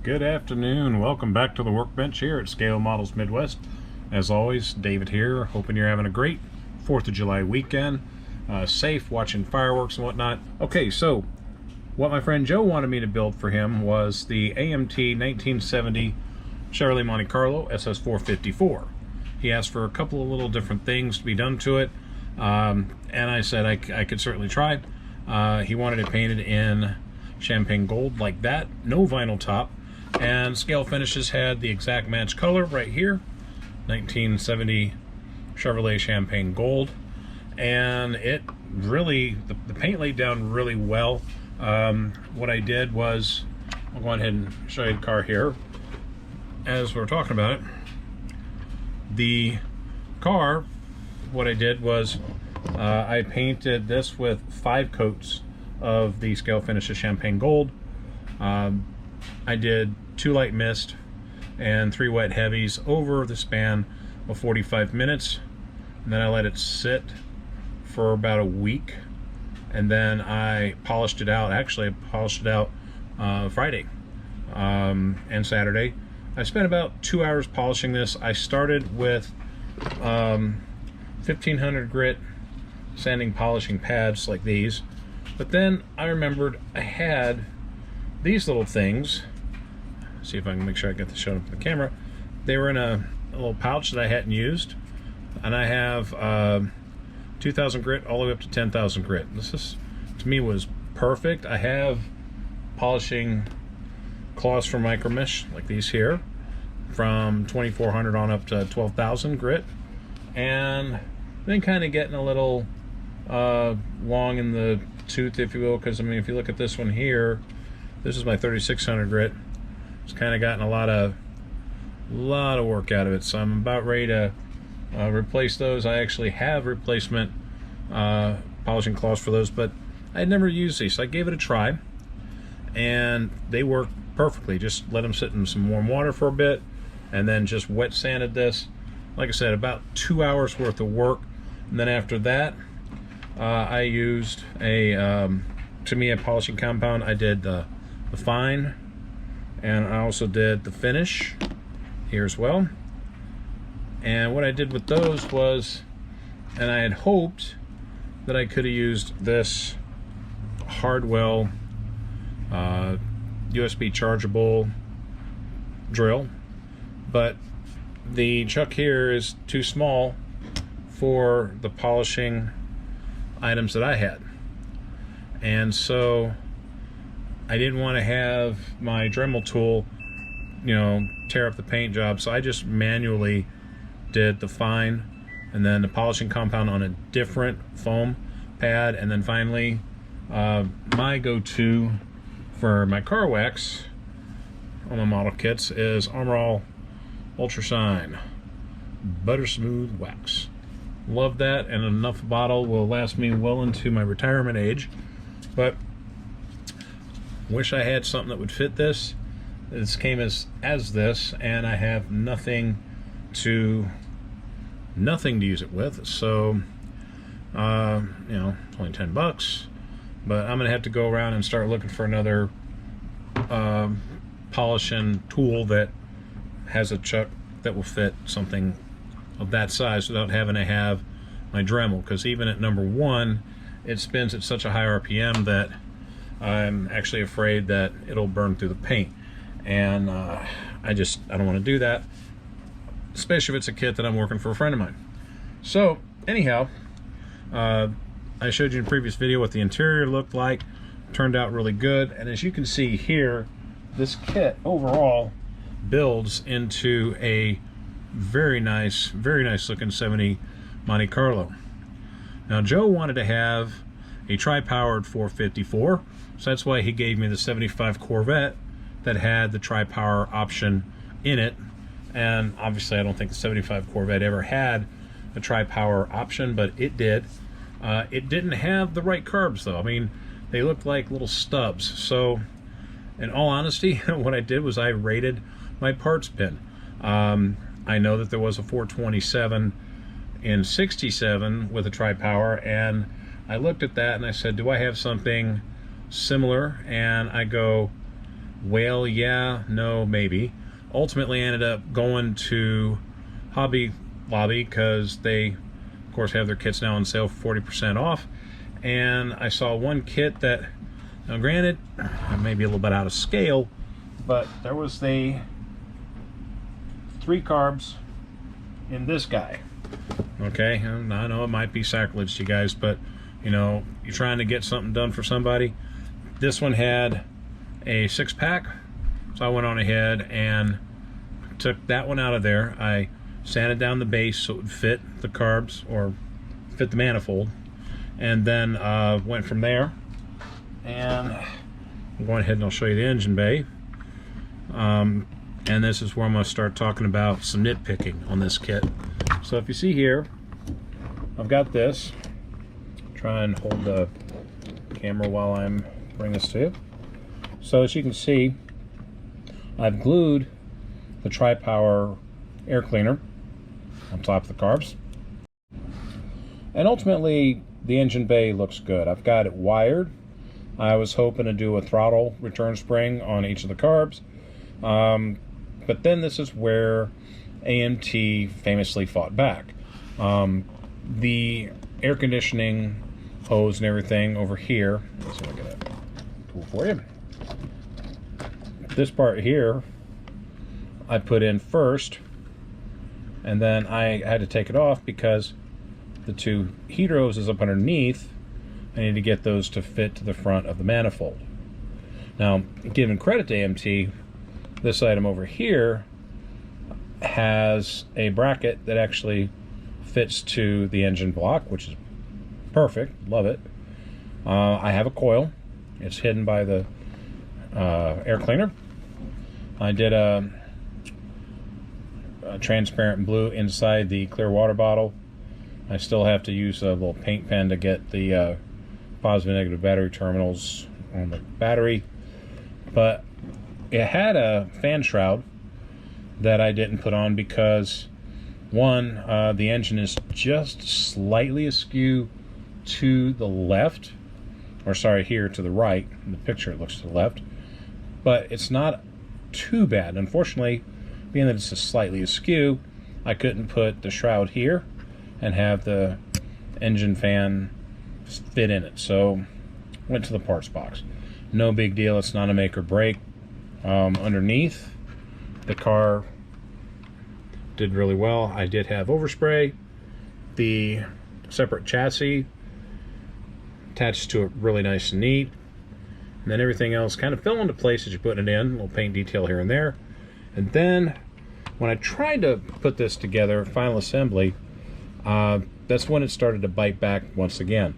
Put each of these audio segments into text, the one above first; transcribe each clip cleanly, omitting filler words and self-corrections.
Good afternoon. Welcome back to the workbench here at Scale Models Midwest. As always, David here, hoping you're having a great 4th of July weekend, safe, watching fireworks and whatnot. Okay, so what my friend Joe wanted me to build for him was the AMT 1970 Chevrolet Monte Carlo SS 454. He asked for a couple of little different things to be done to it, and I said I could certainly try. He wanted it painted in champagne gold like that, no vinyl top, and Scale Finishes had the exact match color right here, 1970 Chevrolet champagne gold, and it really, the paint laid down really well. What I did was, I'll go ahead and show you the car here as we're talking about it. The car, what I did was I painted this with 5 coats of the Scale Finishes champagne gold. I did 2 light mist and 3 wet heavies over the span of 45 minutes, and then I let it sit for about a week, and then I polished it out. Actually, I polished it out Friday and Saturday. I spent about 2 hours polishing this. I started with 1500 grit sanding polishing pads like these, but then I remembered I had these little things. See if I can make sure I get this shown up on the camera. They were in a little pouch that I hadn't used, and I have 2000 grit all the way up to 10,000 grit. This is, to me, was perfect. I have polishing cloths from Micromesh like these here, from 2400 on up to 12,000 grit, and then kind of getting a little long in the tooth, if you will, because I mean, if you look at this one here, this is my 3600 grit. It's kind of gotten a lot of work out of it, so I'm about ready to replace those. I actually have replacement polishing cloths for those, but I had never used these, so I gave it a try, and they work perfectly. Just let them sit in some warm water for a bit, and then just wet sanded this. Like I said, about 2 hours worth of work, and then after that, I used a polishing compound. I did the fine, and I also did the finish here as well. And what I did with those was, and I had hoped that I could have used this Hardwell USB chargeable drill, but the chuck here is too small for the polishing items that I had, and so I didn't want to have my Dremel tool, you know, tear up the paint job, so I just manually did the fine and then the polishing compound on a different foam pad, and then finally my go-to for my car wax on my model kits is Armor All Ultra Shine Butter Smooth Wax. Love that, and enough bottle will last me well into my retirement age, but wish I had something that would fit this. This came as this, and I have nothing to use it with, so you know, it's only 10 bucks, but I'm gonna have to go around and start looking for another polishing tool that has a chuck that will fit something of that size without having to have my Dremel, because even at number 1 it spins at such a high RPM that I'm actually afraid that it'll burn through the paint, and I don't want to do that, especially if it's a kit that I'm working for a friend of mine. So anyhow, I showed you in a previous video what the interior looked like. Turned out really good, and as you can see here, this kit overall builds into a very nice looking 70 Monte Carlo. Now Joe wanted to have a tri-powered 454, so that's why he gave me the 75 Corvette that had the tri-power option in it, and obviously I don't think the 75 Corvette ever had a tri-power option, but it did. It didn't have the right carbs though. I mean, they looked like little stubs. So in all honesty, what I did was I rated my parts bin. I know that there was a 427 in 67 with a tri-power, and I looked at that and I said, do I have something similar? And I go, Well, yeah, no, maybe. Ultimately ended up going to Hobby Lobby because they, of course, have their kits now on sale for 40% off. And I saw one kit that, now granted, maybe a little bit out of scale, but there was the 3 carbs in this guy. Okay, and I know it might be sacrilege to you guys, but you know, you're trying to get something done for somebody. This one had a 6-pack, so I went on ahead and took that one out of there. I sanded down the base so it would fit the carbs or fit the manifold, and then went from there. And I'm going ahead and I'll show you the engine bay. And this is where I'm going to start talking about some nitpicking on this kit. So if you see here, I've got this. Try and hold the camera while I'm bringing this to you. So as you can see, I've glued the tri-power air cleaner on top of the carbs. And ultimately, the engine bay looks good. I've got it wired. I was hoping to do a throttle return spring on each of the carbs. But then this is where AMT famously fought back. The air conditioning hose and everything over here, let's see if I get a tool for you. This part here I put in first, and then I had to take it off because the 2 heater hoses up underneath, I need to get those to fit to the front of the manifold. Now, giving credit to AMT, this item over here has a bracket that actually fits to the engine block, which is perfect. Love it. I have a coil. It's hidden by the air cleaner. I did a transparent blue inside the clear water bottle. I still have to use a little paint pen to get the positive and negative battery terminals on the battery, but it had a fan shroud that I didn't put on because one, the engine is just slightly askew to the left, or sorry, here to the right. In the picture it looks to the left, but it's not too bad. Unfortunately, being that it's just slightly askew, I couldn't put the shroud here and have the engine fan fit in it, so went to the parts box. No big deal, it's not a make or break. Underneath, the car did really well. I did have overspray. The separate chassis attached to it really nice and neat, and then everything else kind of fell into place as you put it in. A little paint detail here and there. And then when I tried to put this together, final assembly, that's when it started to bite back once again.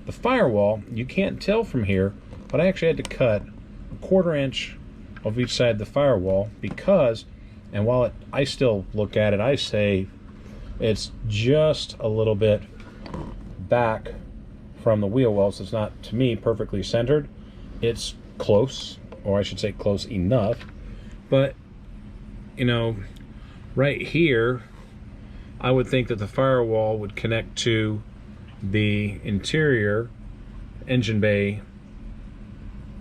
The firewall, you can't tell from here, but I actually had to cut a 1/4 inch of each side of the firewall because, and while I still look at it, I say it's just a little bit back from the wheel wells. It's not, to me, perfectly centered. It's close, or I should say close enough, but you know, right here I would think that the firewall would connect to the interior engine bay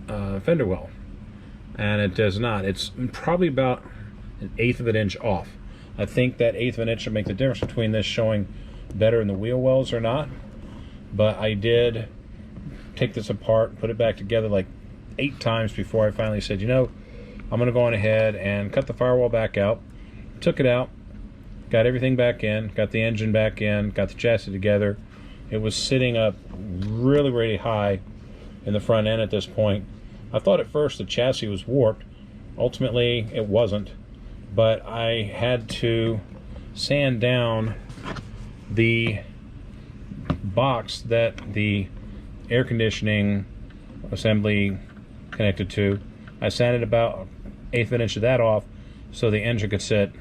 fender well, and it does not. It's probably about 1/8 of an inch off. I think that 1/8 of an inch would make the difference between this showing better in the wheel wells or not, but I did take this apart, put it back together like 8 times before I finally said, you know, I'm going to go on ahead and cut the firewall back out. Took it out, got everything back in, got the engine back in, got the chassis together. It was sitting up really, really high in the front end at this point. I thought at first the chassis was warped. Ultimately, it wasn't, but I had to sand down the box that the air conditioning assembly connected to. I sanded about 1/8 of an inch of that off so the engine could sit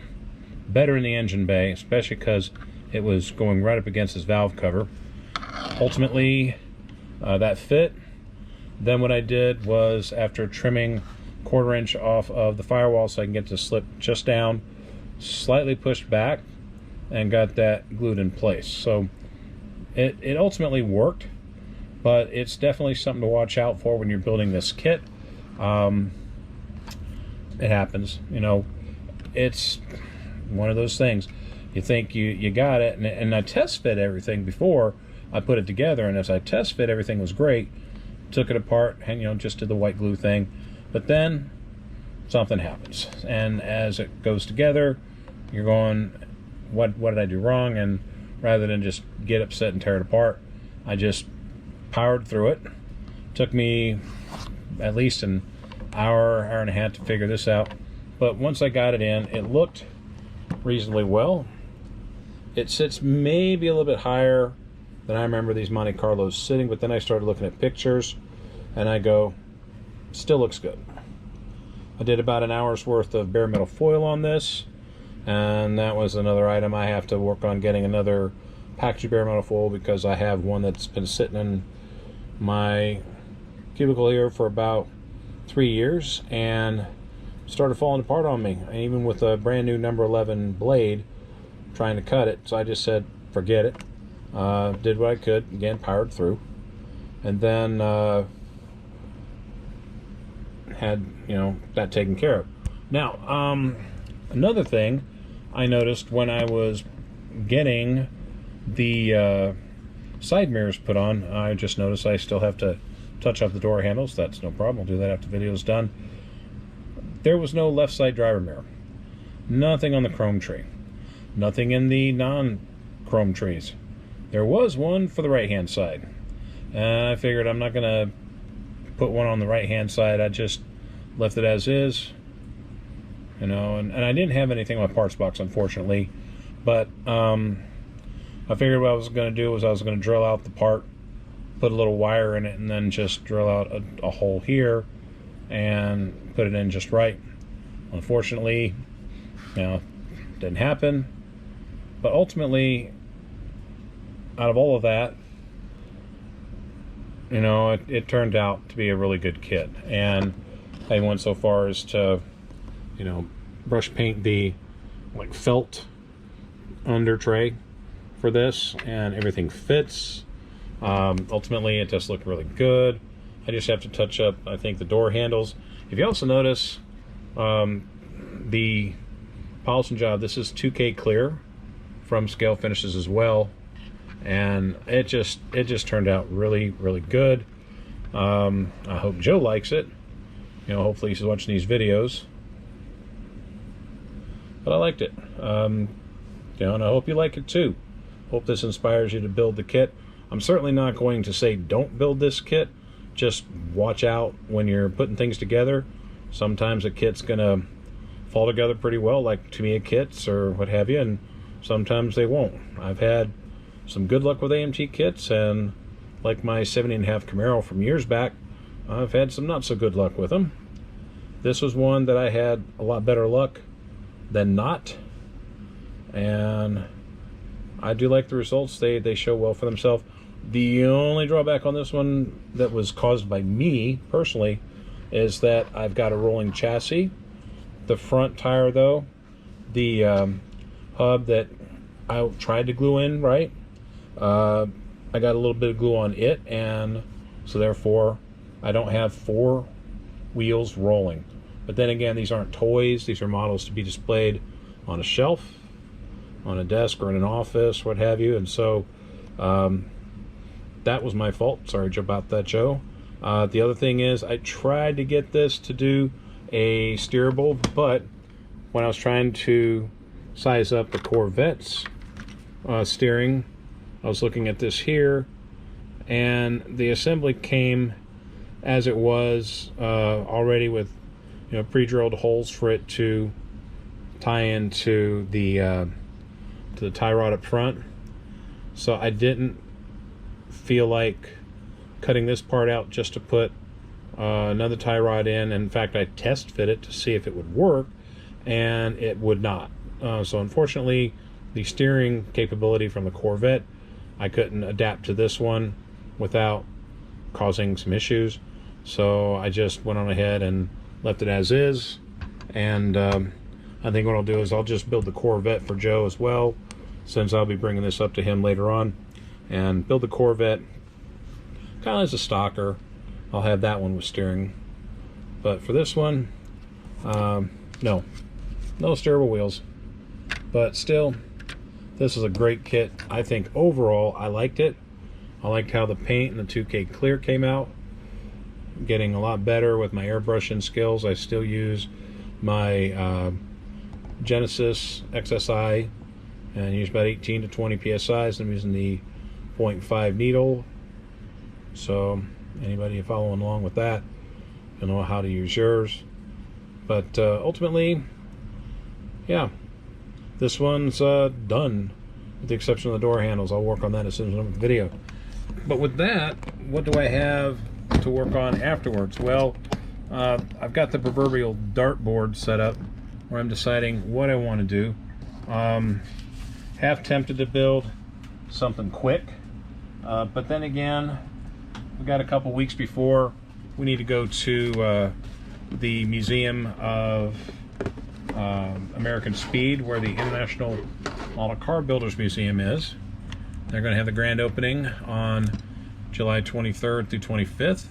better in the engine bay, especially because it was going right up against this valve cover. Ultimately, that fit. Then what I did was, after trimming 1/4 inch off of the firewall so I can get the slip just down, slightly pushed back and got that glued in place. So it ultimately worked, but it's definitely something to watch out for when you're building this kit. it happens. You know, it's one of those things. You think you got it, and I test fit everything before I put it together, and as I test fit, everything was great. Took it apart and, you know, just did the white glue thing, but then something happens, and as it goes together, you're going, what did I do wrong? And rather than just get upset and tear it apart, I just powered through it. Took me at least an hour and a half to figure this out, but once I got it in, it looked reasonably well. It sits maybe a little bit higher than I remember these Monte Carlos sitting, but then I started looking at pictures and I go, still looks good. I did about an hour's worth of bare metal foil on this, and that was another item. I have to work on getting another package of bare metal foil because I have one that's been sitting in my cubicle here for about 3 years and started falling apart on me, even with a brand new number 11 blade trying to cut it. So I just said forget it, did what I could, again powered through, and then had, you know, that taken care of. Now another thing I noticed when I was getting the side mirrors put on, I just noticed I still have to touch up the door handles. That's no problem, I'll do that after the video's done. There was no left side driver mirror, nothing on the chrome tree, nothing in the non-chrome trees. There was one for the right hand side, and I figured I'm not gonna put one on the right hand side. I just left it as is, you know, and I didn't have anything in my parts box, unfortunately, but I figured what I was going to do was I was going to drill out the part, put a little wire in it, and then just drill out a hole here and put it in just right. Unfortunately, you know, didn't happen, but ultimately, out of all of that, you know, it turned out to be a really good kit, and I went so far as to, you know, brush paint the like felt under tray for this, and everything fits. Ultimately, it does look really good. I just have to touch up, I think, the door handles. If you also notice, the polishing job, this is 2K clear from Scale Finishes as well, and it just turned out really, really good. I hope Joe likes it. You know, hopefully he's watching these videos. But I liked it. You know, and I hope you like it too. Hope this inspires you to build the kit. I'm certainly not going to say don't build this kit. Just watch out when you're putting things together. Sometimes a kit's gonna fall together pretty well, like Tamiya kits or what have you, and sometimes they won't. I've had some good luck with AMT kits, and like my 70.5 Camaro from years back, I've had some not so good luck with them. This was one that I had a lot better luck than not, and I do like the results. They show well for themselves. The only drawback on this one that was caused by me personally is that I've got a rolling chassis. The front tire though, the hub that I tried to glue in right, I got a little bit of glue on it, and so therefore I don't have 4 wheels rolling. But then again, these aren't toys. These are models to be displayed on a shelf, on a desk, or in an office, what have you. And so that was my fault. Sorry about that, Joe. The other thing is I tried to get this to do a steerable, but when I was trying to size up the Corvette's steering, I was looking at this here, and the assembly came as it was already with, you know, pre-drilled holes for it to tie into the tie rod up front. So I didn't feel like cutting this part out just to put another tie rod in. In fact, I test fit it to see if it would work, and it would not. So unfortunately, the steering capability from the Corvette, I couldn't adapt to this one without causing some issues. So I just went on ahead and left it as is, and I think what I'll do is I'll just build the Corvette for Joe as well, since I'll be bringing this up to him later on, and build the Corvette kind of as a stalker. I'll have that one with steering, but for this one No steerable wheels, but still, this is a great kit. I think overall I liked it. I liked how the paint and the 2K clear came out. Getting a lot better with my airbrushing skills. I still use my Genesis XSI and use about 18 to 20 psi's. I'm using the 0.5 needle, so anybody following along with that, you'll know how to use yours. But ultimately, yeah, this one's done, with the exception of the door handles. I'll work on that as soon as I'm in the video. But with that, what do I have to work on afterwards? Well, I've got the proverbial dartboard set up where I'm deciding what I want to do. Half tempted to build something quick, but then again, we got a couple weeks before we need to go to the Museum of American Speed, where the International Model Car Builders Museum is. They're going to have the grand opening on July 23rd through 25th.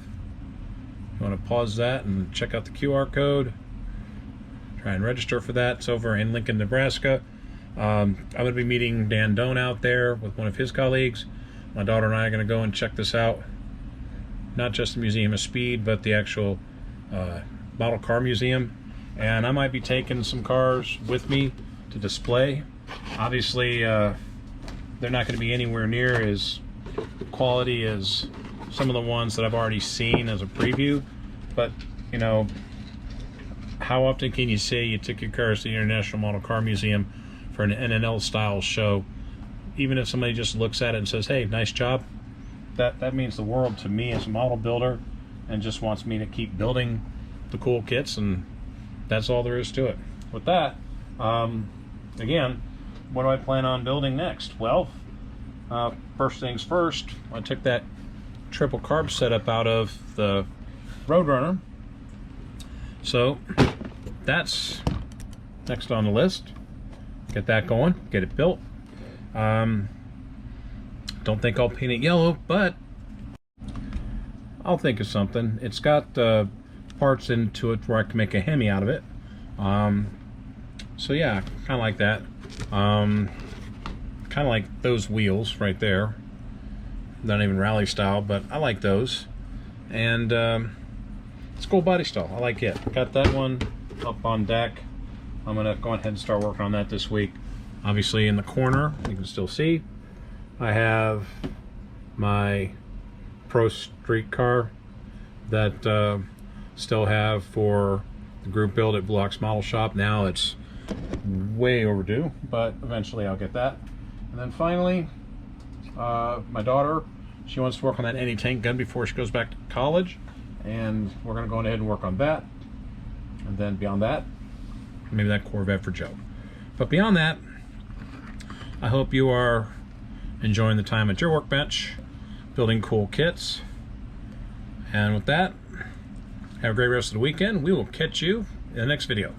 You want to pause that and check out the QR code. Try and register for that. It's over in Lincoln, Nebraska. I'm going to be meeting Dan Doan out there with one of his colleagues. My daughter and I are going to go and check this out. Not just the Museum of Speed, but the actual model car museum. And I might be taking some cars with me to display. Obviously, they're not going to be anywhere near as quality as some of the ones that I've already seen as a preview, but you know, how often can you say you took your cars to the International Model Car Museum for an NNL style show? Even if somebody just looks at it and says, hey, nice job, that means the world to me as a model builder, and just wants me to keep building the cool kits, and that's all there is to it. With that, again, what do I plan on building next? Well, first things first, I took that triple carb setup out of the Roadrunner, so that's next on the list. Get that going, get it built. Don't think I'll paint it yellow, but I'll think of something. It's got parts into it where I can make a Hemi out of it. So yeah, kind of like that. Kind of like those wheels right there. Not even rally style, but I like those. And it's cool body style. I like it. Got that one up on deck. I'm gonna go ahead and start working on that this week. Obviously, in the corner, you can still see I have my Pro Street car that still have for the group build at Blue Ox Model Shop. Now it's way overdue, but eventually I'll get that. And then finally, my daughter, she wants to work on that anti-tank gun before she goes back to college, and we're going to go ahead and work on that. And then beyond that, maybe that Corvette for Joe. But beyond that, I hope you are enjoying the time at your workbench, building cool kits. And with that, have a great rest of the weekend. We will catch you in the next video.